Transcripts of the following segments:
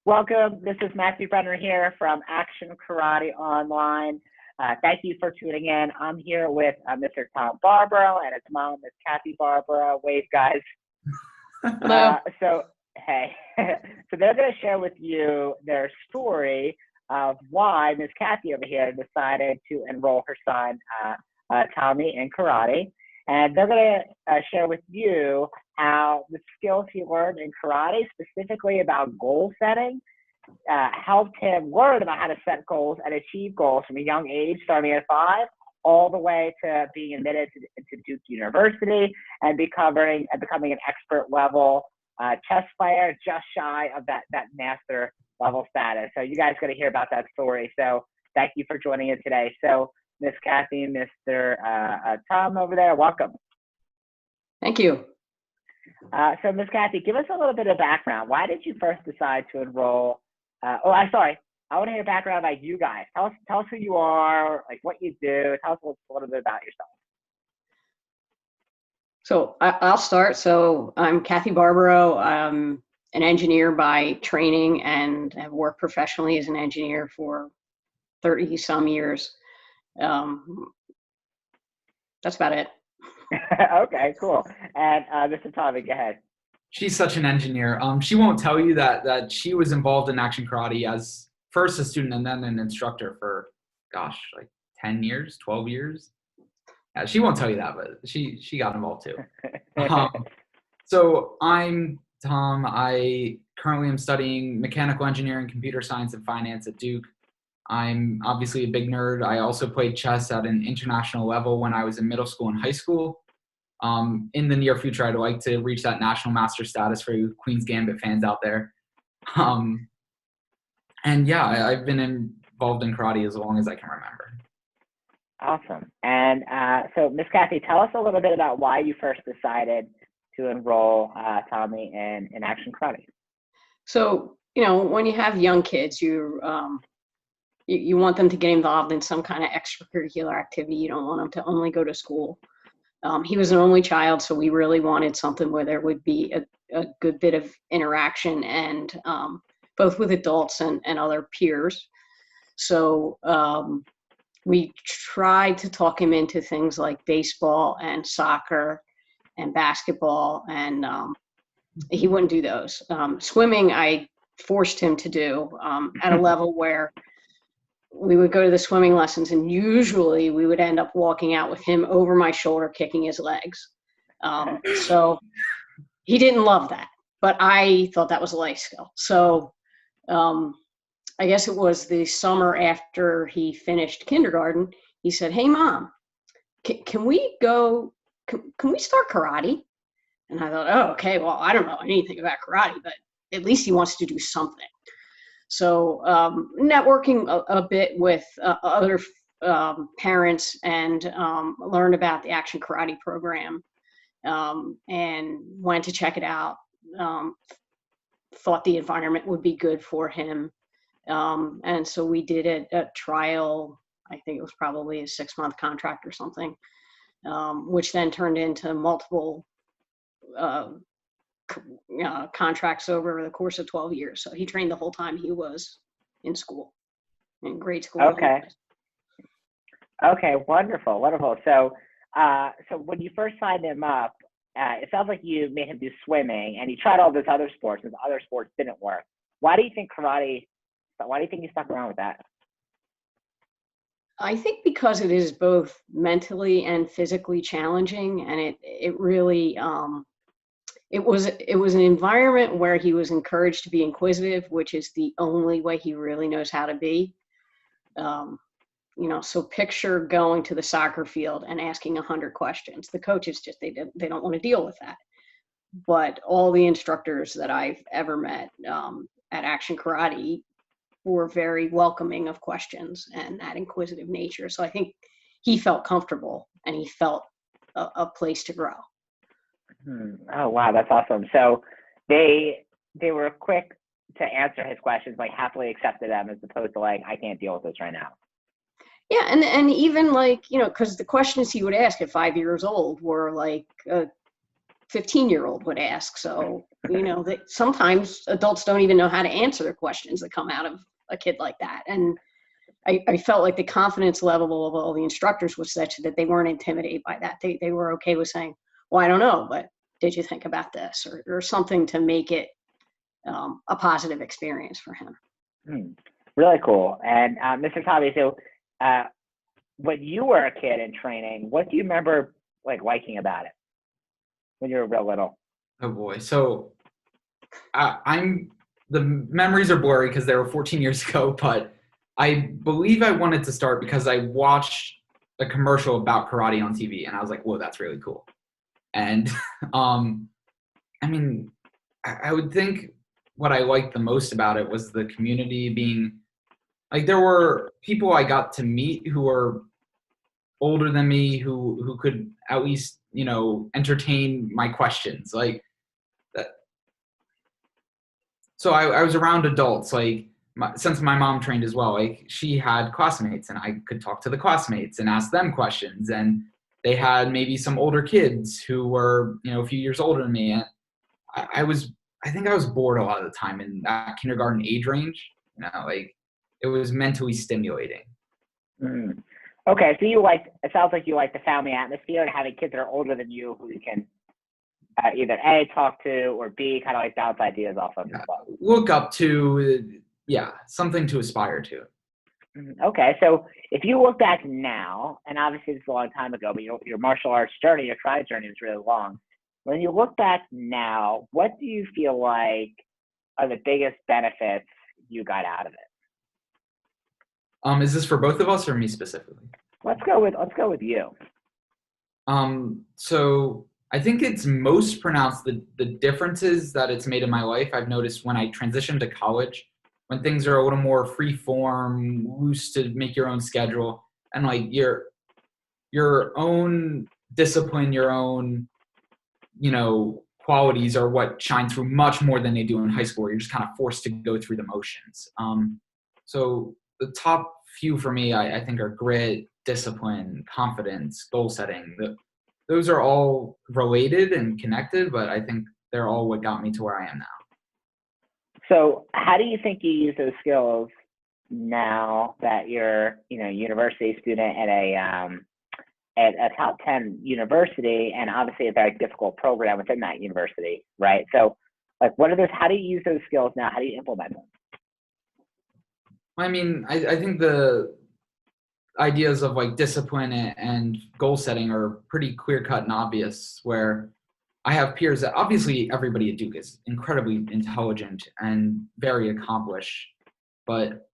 Welcome. This is Matthew Brenner here from Action Karate Online. Thank you for tuning in. I'm here with Mr. Tom Barbaro and his mom, Miss Kathy Barbaro. Wave, guys. Hello. Hey. So they're going to share with you their story of why Miss Kathy over here decided to enroll her son, Tommy, in karate. And they're going to share with you how the skills he learned in karate, specifically about goal setting, helped him learn about how to set goals and achieve goals from a young age, starting at 5, all the way to being admitted to Duke University and becoming an expert level chess player, just shy of that master level status. So you guys got to hear about that story. So thank you for joining us today. So Miss Kathy and Mr. Tom over there, welcome. Thank you. So Miss Kathy, give us a little bit of background. Why did you first decide to enroll? I want to hear background about you guys. Tell us who you are, like what you do. Tell us a little bit about yourself. So I'll start. So I'm Kathy Barbaro. I'm an engineer by training and have worked professionally as an engineer for 30 some years. That's about it. Okay, cool. And Mr. Tommy, go ahead. She's such an engineer. She won't tell you that she was involved in Action Karate as first a student and then an instructor for, like 10 years, 12 years. Yeah, she won't tell you that, but she got involved too. So I'm Tom. I currently am studying mechanical engineering, computer science, and finance at Duke. I'm obviously a big nerd. I also played chess at an international level when I was in middle school and high school. In the near future, I'd like to reach that national master status for you Queen's Gambit fans out there. And yeah, I've been involved in karate as long as I can remember. Awesome. And so Miss Kathy, tell us a little bit about why you first decided to enroll Tommy in Action Karate. So, when you have young kids, you want them to get involved in some kind of extracurricular activity. You don't want them to only go to school. He was an only child, so we really wanted something where there would be a good bit of interaction and both with adults and other peers. So we tried to talk him into things like baseball and soccer and basketball, and he wouldn't do those. Swimming, I forced him to do at a level where we would go to the swimming lessons, and usually we would end up walking out with him over my shoulder, kicking his legs. So he didn't love that, but I thought that was a life skill. So I guess it was the summer after he finished kindergarten, he said, "Hey, Mom, can we start karate?" And I thought, oh, okay, well, I don't know anything about karate, but at least he wants to do something. So networking a bit with other parents and learned about the Action Karate program and went to check it out. Thought the environment would be good for him. And so we did a trial. I think it was probably a 6-month contract or something, which then turned into multiple contracts over the course of 12 years. So he trained the whole time he was in school, in grade school. Okay. Okay, wonderful. So, so when you first signed him up, it sounds like you made him do swimming, and he tried all those other sports, and the other sports didn't work. Why do you think you stuck around with that? I think because it is both mentally and physically challenging, and it really it was an environment where he was encouraged to be inquisitive, which is the only way he really knows how to be. So picture going to the soccer field and asking 100 questions. The coaches they don't want to deal with that. But all the instructors that I've ever met at Action Karate were very welcoming of questions and that inquisitive nature. So I think he felt comfortable and he felt a place to grow. Oh, wow. That's awesome. So they were quick to answer his questions, like happily accepted them as opposed to like, I can't deal with this right now. Yeah. And even like, because the questions he would ask at 5 years old were like, 15-year-old would ask. So, that sometimes adults don't even know how to answer the questions that come out of a kid like that. And I felt like the confidence level of all the instructors was such that they weren't intimidated by that. They were okay with saying, well, I don't know, but did you think about this, or something to make it a positive experience for him. Really cool. And Mr. Tommy, so when you were a kid in training, what do you remember liking about it when you were real little? Oh boy. So the memories are blurry because they were 14 years ago, but I believe I wanted to start because I watched a commercial about karate on TV and I was like, whoa, that's really cool. And I would think what I liked the most about it was the community being there were people I got to meet who were older than me who could at least, entertain my questions like that. So I was around adults, since my mom trained as well, she had classmates and I could talk to the classmates and ask them questions. And they had maybe some older kids who were, a few years older than me. And I think I was bored a lot of the time in that kindergarten age range, it was mentally stimulating. Okay. So it sounds like you like the family atmosphere and having kids that are older than you who you can either A, talk to, or B, kind of bounce ideas off of. Yeah. Look up to, something to aspire to. Okay, so if you look back now, and obviously this is a long time ago, but your martial arts journey, your karate journey is really long. When you look back now, what do you feel like are the biggest benefits you got out of it? Is this for both of us or me specifically? Let's go with you. So I think it's most pronounced the differences that it's made in my life. I've noticed when I transitioned to college, when things are a little more free form, loose to make your own schedule, and your own discipline, your own, qualities are what shine through much more than they do in high school, where you're just kind of forced to go through the motions. So the top few for me, I think, are grit, discipline, confidence, goal setting. Those are all related and connected, but I think they're all what got me to where I am now. So how do you think you use those skills now that you're, a university student at a top 10 university, and obviously a very difficult program within that university, right? So what are those, how do you use those skills now? How do you implement them? I think the ideas of discipline and goal setting are pretty clear cut and obvious, where I have peers that obviously everybody at Duke is incredibly intelligent and very accomplished, but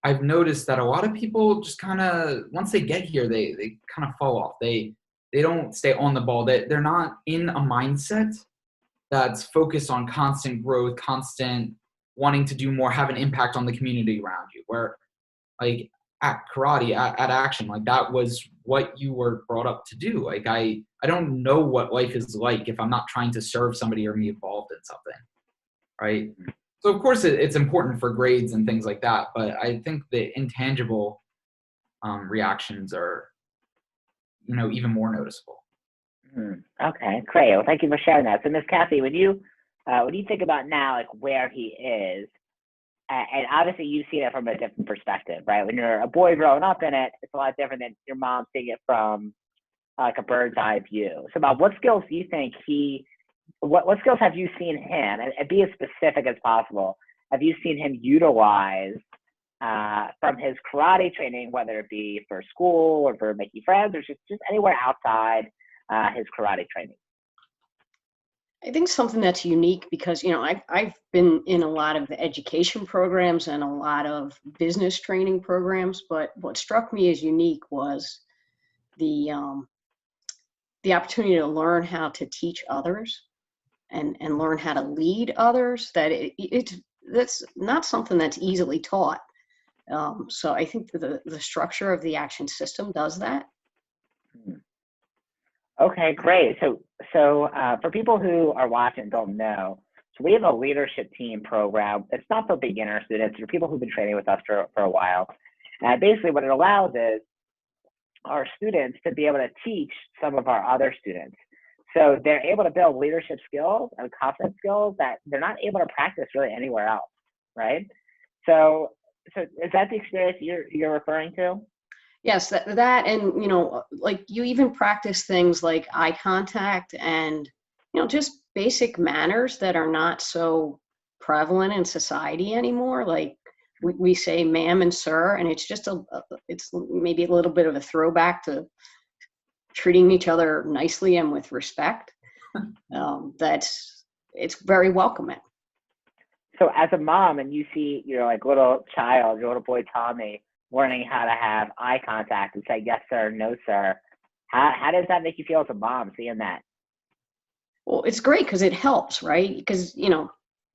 I've noticed that a lot of people just kind of, once they get here, they kind of fall off. They don't stay on the ball. They're not in a mindset that's focused on constant growth, constant wanting to do more, have an impact on the community around you, where at karate, at action, that was what you were brought up to do. I don't know what life is like if I'm not trying to serve somebody or be involved in something, right? So of course it's important for grades and things like that, but I think the intangible reactions are, even more noticeable. Okay, great. Well, thank you for sharing that. So Miss Kathy, when you think about now, where he is, and obviously you've seen it from a different perspective, right? When you're a boy growing up in it, it's a lot different than your mom seeing it from a bird's eye view. So about what skills do you think what skills have you seen him, and be as specific as possible, have you seen him utilize from his karate training, whether it be for school or for making friends or just anywhere outside his karate training? I think something that's unique because, I've been in a lot of education programs and a lot of business training programs, but what struck me as unique was the opportunity to learn how to teach others and learn how to lead others. That's not something that's easily taught. So I think the structure of the action system does that. Okay, great. So for people who are watching and don't know, so we have a leadership team program. It's not for beginner students or people who've been training with us for a while. And basically what it allows is our students to be able to teach some of our other students. So they're able to build leadership skills and confidence skills that they're not able to practice really anywhere else, right? So is that the experience you're referring to? Yes, that and like you even practice things like eye contact and just basic manners that are not so prevalent in society anymore. Like we say ma'am and sir, and it's just it's maybe a little bit of a throwback to treating each other nicely and with respect. It's very welcoming. So as a mom, and you see your like little child, your little boy Tommy, learning how to have eye contact and say yes sir, no sir, how does that make you feel as a mom seeing that? Well, it's great because it helps, right? Because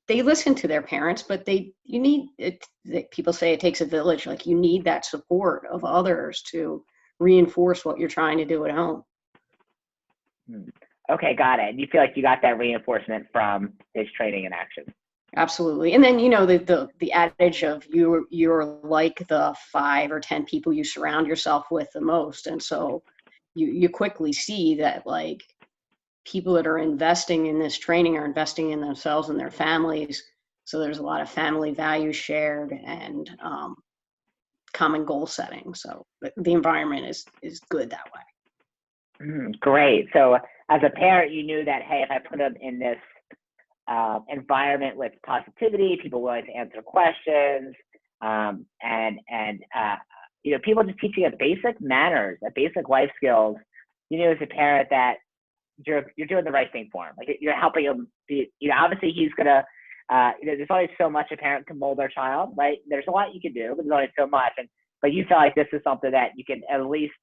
they listen to their parents, but you need it. People say it takes a village. Like you need that support of others to reinforce what you're trying to do at home. Okay, got it. You feel like you got that reinforcement from his training in action. Absolutely. And then the adage of you're like the 5 or 10 people you surround yourself with the most. And so you quickly see that like people that are investing in this training are investing in themselves and their families. So there's a lot of family values shared and common goal setting. So the environment is good that way. Great. So as a parent, you knew that, hey, if I put them in this environment with positivity, people willing to answer questions, and people just teaching a basic manners, a basic life skills, you knew as a parent that you're doing the right thing for him. Like you're helping him be, obviously he's gonna, there's only so much a parent can mold their child, right? There's a lot you can do, but there's only so much. But you feel like this is something that you can at least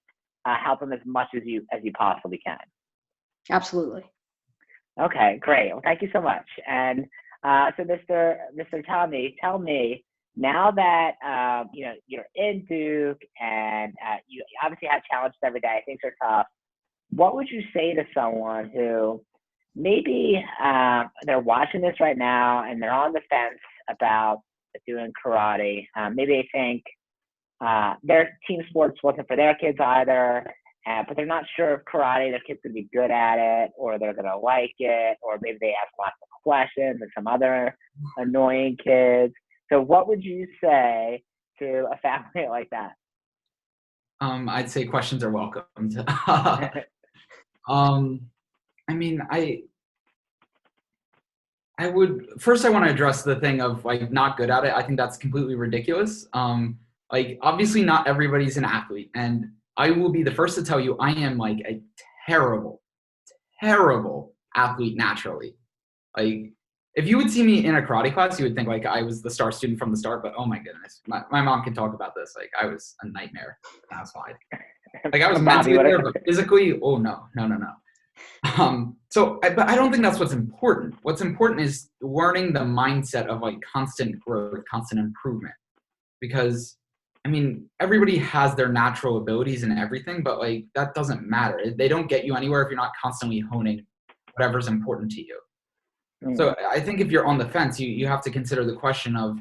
help him as much as you possibly can. Absolutely. Okay, great. Well, thank you so much. And so, Mr. Tommy, tell me now that you're in Duke and you obviously have challenges every day. Things are tough. What would you say to someone who maybe they're watching this right now and they're on the fence about doing karate? Maybe they think their team sports wasn't for their kids either. But they're not sure if karate, their kid's going to be good at it, or they're going to like it, or maybe they ask lots of questions and some other annoying kids. So what would you say to a family like that? I'd say questions are welcomed. I mean, I would, first I want to address the thing of like not good at it. I think that's completely ridiculous. Like obviously not everybody's an athlete, and I will be the first to tell you I am like a terrible, terrible athlete naturally. Like if you would see me in a karate class, you would think like I was the star student from the start, but oh my goodness, my mom can talk about this. Like I was a nightmare. That's fine. Like I was mentally there, but physically, oh no. But I don't think that's what's important. What's important is learning the mindset of like constant growth, constant improvement, because I mean, everybody has their natural abilities and everything, but like that doesn't matter. They don't get you anywhere if you're not constantly honing whatever's important to you. So I think if you're on the fence, you have to consider the question of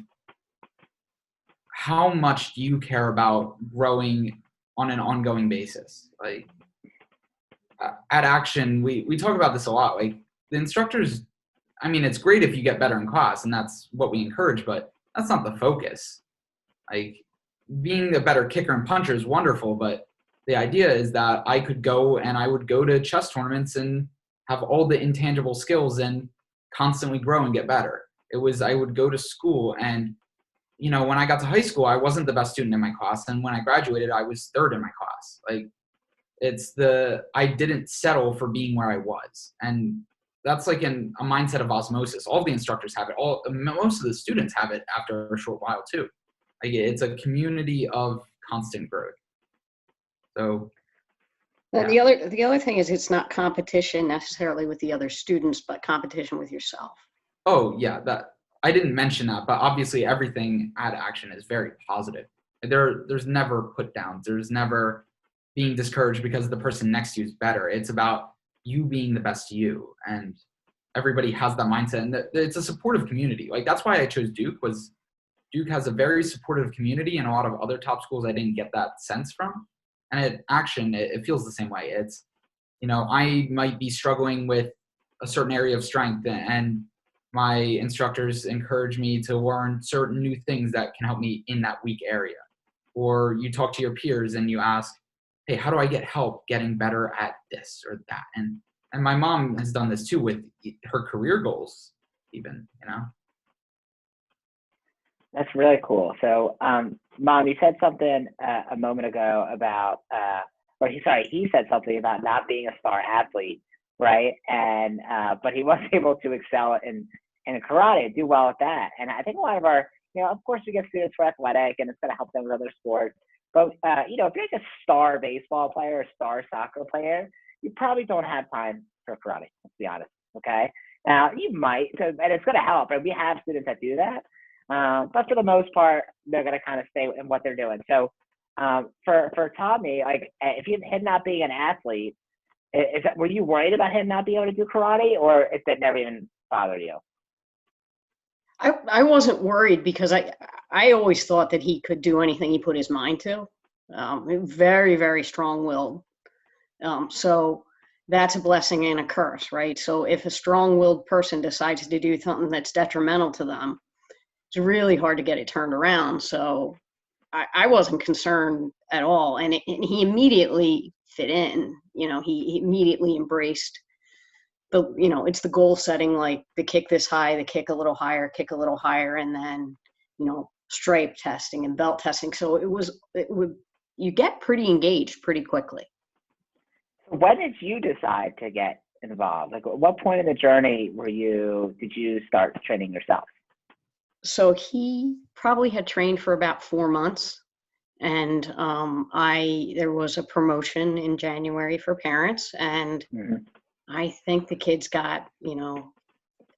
how much do you care about growing on an ongoing basis? Like at Action, we talk about this a lot. Like the instructors, I mean, it's great if you get better in class, and that's what we encourage, but that's not the focus. Like being a better kicker and puncher is wonderful, but the idea is that I could go and I would go to chess tournaments and have all the intangible skills and constantly grow and get better. I would go to school and, when I got to high school, I wasn't the best student in my class. And when I graduated, I was third in my class. Like I didn't settle for being where I was. And that's like a mindset of osmosis. All the instructors have it. Most of the students have it after a short while too. Like it's a community of constant growth. So yeah. The other thing is it's not competition necessarily with the other students, but competition with yourself. Oh yeah, that I didn't mention that, but obviously everything at Action is very positive. There's never put downs. There's never being discouraged because the person next to you is better. It's about you being the best you, and everybody has that mindset, and it's a supportive community. Like that's why I chose Duke. Was Duke has a very supportive community, and a lot of other top schools I didn't get that sense from. And at Action, it feels the same way. I might be struggling with a certain area of strength, and my instructors encourage me to learn certain new things that can help me in that weak area. Or you talk to your peers and you ask, hey, how do I get help getting better at this or that? And my mom has done this too with her career goals, even. That's really cool. So, Mom, you said something a moment ago about, he said something about not being a star athlete, right? And but he was able to excel in karate, do well at that. And I think a lot of our, of course, we get students for athletic, and it's going to help them with other sports. But if you're like a star baseball player, a star soccer player, you probably don't have time for karate. Let's be honest. Okay. Now you might, and it's going to help. And we have students that do that. But for the most part, they're going to kind of stay in what they're doing. So for Tommy, like if him not being an athlete, were you worried about him not being able to do karate, or if that never even bothered you? I wasn't worried because I always thought that he could do anything he put his mind to. Very, very strong-willed. So that's a blessing and a curse, right? So if a strong-willed person decides to do something that's detrimental to them, it's really hard to get it turned around. So I wasn't concerned at all. And he immediately fit in. He immediately embraced it's the goal setting, like the kick this high, the kick a little higher, and then, stripe testing and belt testing. So you get pretty engaged pretty quickly. When did you decide to get involved? Like, at what point in the journey did you start training yourself? So he probably had trained for about 4 months, and there was a promotion in January for parents, and I think the kids got,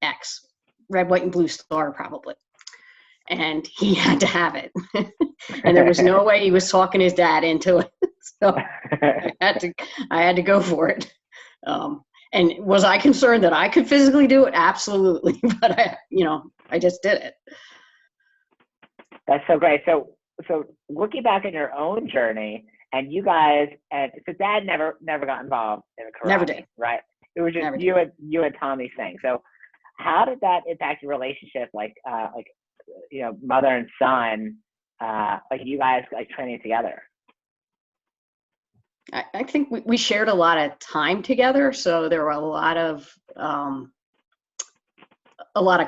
X, red, white, and blue star probably. And he had to have it. And there was no way he was talking his dad into it. So I had to go for it. And was I concerned that I could physically do it? Absolutely. But I just did it. That's so great. So looking back at your own journey, and you guys, so Dad never got involved in karate. Never did. Right? It was just you and Tommy's thing. So how did that impact your relationship? Like mother and son, like you guys like training together? I think we shared a lot of time together. So there were a lot of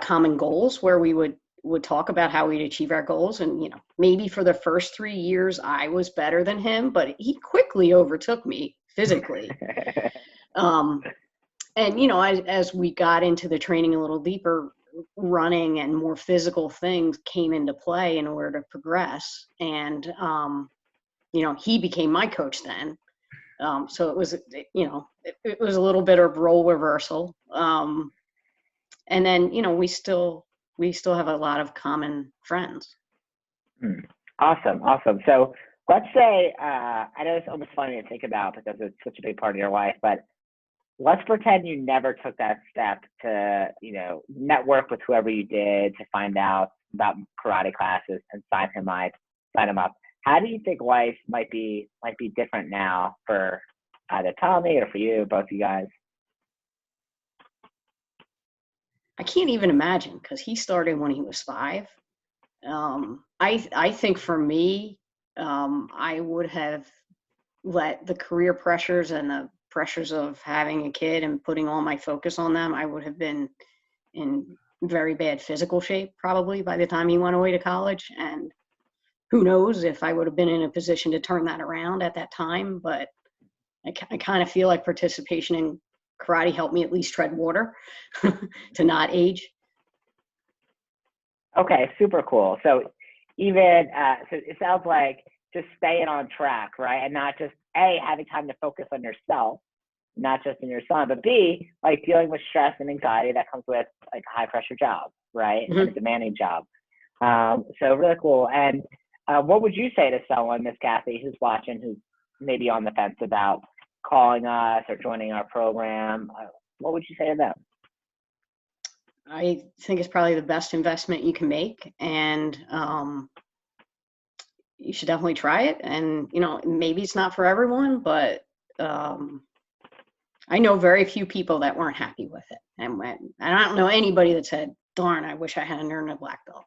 common goals where we would talk about how we'd achieve our goals. And, maybe for the first 3 years, I was better than him, but he quickly overtook me physically. And, as we got into the training a little deeper, running and more physical things came into play in order to progress. And, he became my coach then. So it was, it was a little bit of role reversal. And then, we still have a lot of common friends. Awesome. So let's say, I know it's almost funny to think about because it's such a big part of your life, but let's pretend you never took that step to, network with whoever you did to find out about karate classes and sign him up. How do you think life might be different now for either Tommy or for you, both of you guys? I can't even imagine because he started when he was 5. I think for me, I would have let the career pressures and the pressures of having a kid and putting all my focus on them, I would have been in very bad physical shape probably by the time he went away to college. And who knows if I would have been in a position to turn that around at that time. But I kind of feel like participation in karate helped me at least tread water to not age. Okay, super cool. So even, so it sounds like just staying on track, right? And not just A, having time to focus on yourself, not just in your son, but B, like dealing with stress and anxiety that comes with like a high pressure job, right? And a demanding job. So really cool. And what would you say to someone, Miss Kathy, who's watching, who's maybe on the fence about calling us or joining our program? What would you say to them? I think it's probably the best investment you can make, and you should definitely try it. And maybe it's not for everyone, but I know very few people that weren't happy with it. And I don't know anybody that said, darn, I wish I hadn't earned a black belt.